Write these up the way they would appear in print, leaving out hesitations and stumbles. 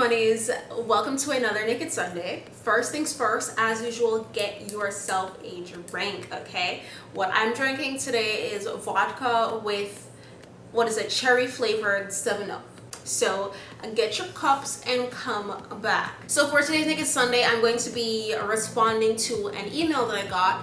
Bunnies, welcome to another Naked Sunday. First things first, as usual, get yourself a drink, okay? What I'm drinking today is vodka with, cherry flavored 7-Up. So get your cups and come back. So for today's Naked Sunday, I'm going to be responding to an email that I got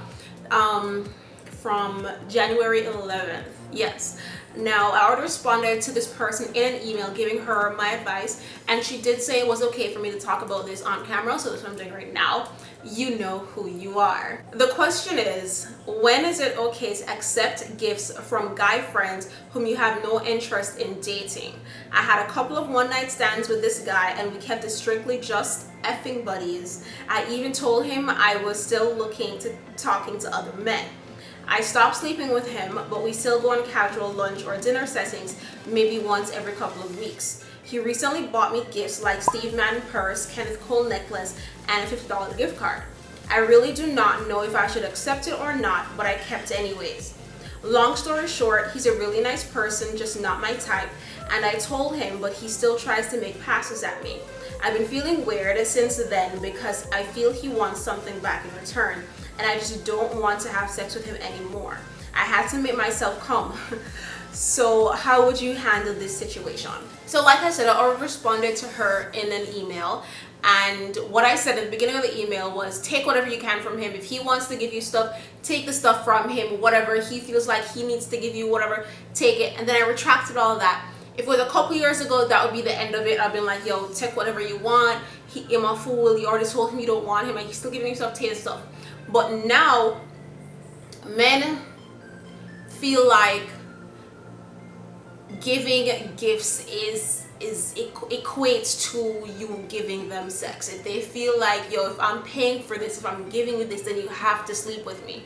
from January 11th. Yes. Now, I already responded to this person in an email giving her my advice, and she did say it was okay for me to talk about this on camera, so that's what I'm doing right now. You know who you are. The question is, when is it okay to accept gifts from guy friends whom you have no interest in dating? I had a couple of one-night stands with this guy, and we kept it strictly just effing buddies. I even told him I was still looking to talking to other men. I stopped sleeping with him, but we still go on casual lunch or dinner settings maybe once every couple of weeks. He recently bought me gifts like Steve Madden purse, Kenneth Cole necklace, and a $50 gift card. I really do not know if I should accept it or not, but I kept it anyways. Long story short, he's a really nice person, just not my type, and I told him, but he still tries to make passes at me. I've been feeling weird since then because I feel he wants something back in return, and I just don't want to have sex with him anymore. I had to make myself come. So how would you handle this situation? So like I said, I already responded to her in an email, and what I said at the beginning of the email was take whatever you can from him. If he wants to give you stuff, take the stuff from him. Whatever he feels like he needs to give you, whatever, take it. And then I retracted all that. If it was a couple years ago, that would be the end of it. I've been like, yo, take whatever you want. He am a fool. You already told him you don't want him, and he's still giving you stuff, take stuff. But now, men feel like giving gifts equates to you giving them sex. If they feel like, yo, if I'm paying for this, if I'm giving you this, then you have to sleep with me.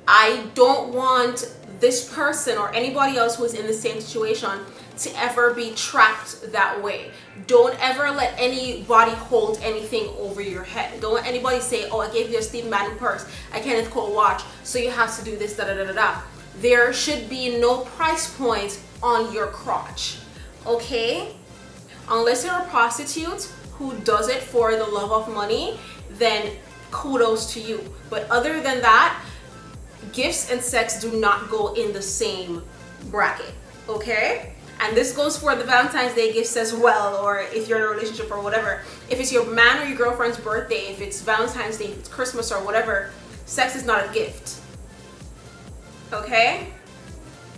I don't want this person or anybody else who is in the same situation to ever be trapped that way. Don't ever let anybody hold anything over your head. Don't let anybody say, oh, I gave you a Steve Madden purse, a Kenneth Cole watch, so you have to do this, da da da da da. There should be no price point on your crotch, okay? Unless you're a prostitute who does it for the love of money, then kudos to you. But other than that, gifts and sex do not go in the same bracket, okay? And this goes for the Valentine's Day gifts as well, or if you're in a relationship or whatever. If it's your man or your girlfriend's birthday, if it's Valentine's Day, if it's Christmas or whatever, sex is not a gift, okay?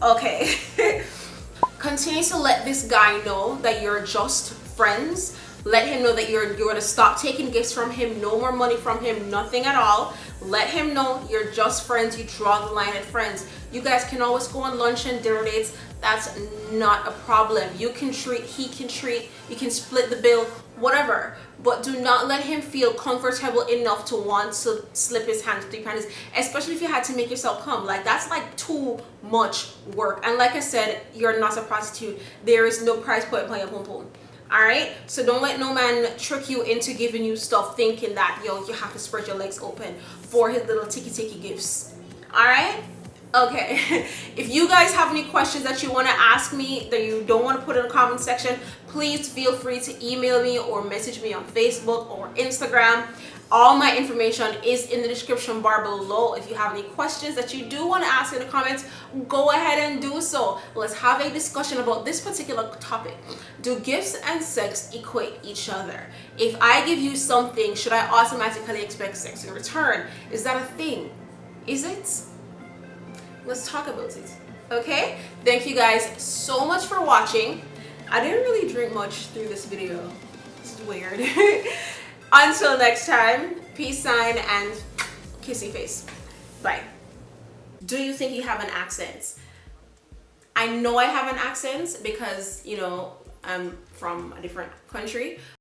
Okay. Continue to let this guy know that you're just friends. Let him know that you're going to stop taking gifts from him, no more money from him, nothing at all. Let him know you're just friends. You draw the line at friends. You guys can always go on lunch and dinner dates. That's not a problem. You can treat, he can treat, you can split the bill, whatever. But do not let him feel comfortable enough to want to slip his hands through your panties, especially if you had to make yourself come. Like, that's like too much work. And like I said, you're not a prostitute. There is no price point on your pum pum. Alright, so don't let no man trick you into giving you stuff thinking that, yo, you have to spread your legs open for his little tiki gifts. Alright? Okay. If you guys have any questions that you want to ask me that you don't want to put in the comment section, please feel free to email me or message me on Facebook or Instagram. All my information is in the description bar below. If you have any questions that you do want to ask in the comments, go ahead and do so. Let's have a discussion about this particular topic. Do gifts and sex equate each other? If I give you something, should I automatically expect sex in return? Is that a thing? Is it? Let's talk about it. Okay? Thank you guys so much for watching. I didn't really drink much through this video. This is weird. Until next time, peace sign and kissy face. Bye. Do you think you have an accent? I know I have an accent because, you know, I'm from a different country.